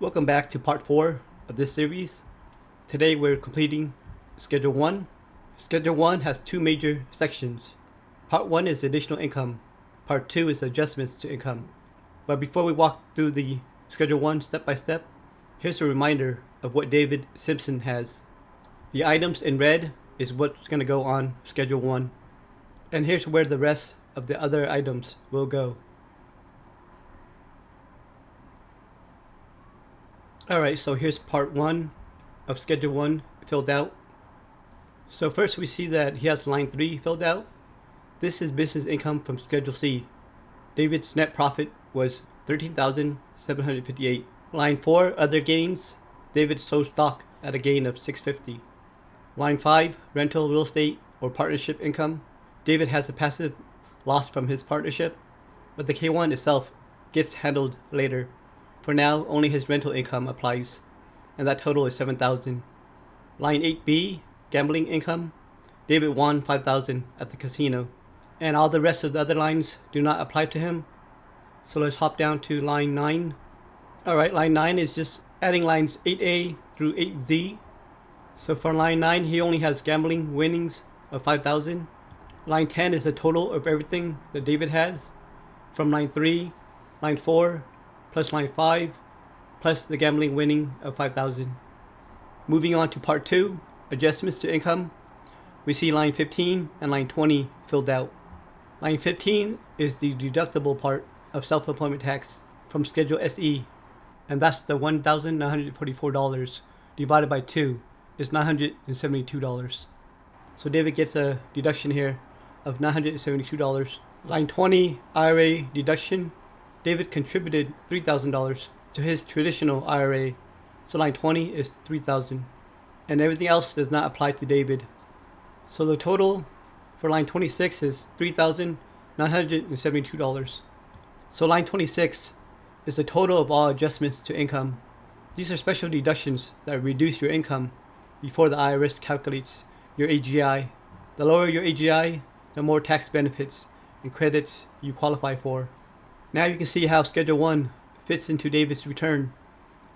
Welcome back to part 4 of this series. Today we're completing Schedule 1. Schedule 1 has two major sections. Part 1 is additional income. Part 2 is adjustments to income. But before we walk through the Schedule 1 step by step, here's a reminder of what David Simpson has. The items in red is what's going to go on Schedule 1. And here's where the rest of the other items will go. Alright, so here's part 1 of Schedule 1 filled out. So first we see that he has line 3 filled out. This is business income from Schedule C. David's net profit was $13,758. Line 4, other gains. David sold stock at a gain of $650. Line 5, rental real estate or partnership income. David has a passive loss from his partnership, but the K1 itself gets handled later. For now, only his rental income applies, and that total is $7,000. Line 8B, gambling income. David won $5,000 at the casino, and all the rest of the other lines do not apply to him. So let's hop down to line 9. Alright, line 9 is just adding lines 8A through 8Z. So for line 9, he only has gambling winnings of $5,000. Line 10 is the total of everything that David has, from line 3, line 4, plus line 5, plus the gambling winning of $5,000. Moving on to part 2, adjustments to income, we see line 15 and line 20 filled out. Line 15 is the deductible part of self-employment tax from Schedule SE, and that's the $1,944 divided by 2 is $972. So David gets a deduction here of $972. Line 20, IRA deduction. David contributed $3,000 to his traditional IRA, so line 20 is $3,000, and everything else does not apply to David. So the total for line 26 is $3,972. So line 26 is the total of all adjustments to income. These are special deductions that reduce your income before the IRS calculates your AGI. The lower your AGI, the more tax benefits and credits you qualify for. Now you can see how Schedule 1 fits into David's return,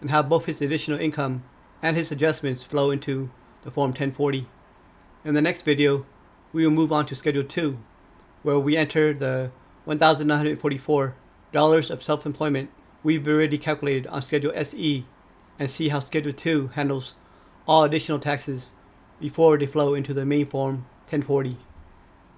and how both his additional income and his adjustments flow into the Form 1040. In the next video, we will move on to Schedule 2, where we enter the $1,944 of self-employment we've already calculated on Schedule SE, and see how Schedule 2 handles all additional taxes before they flow into the main Form 1040.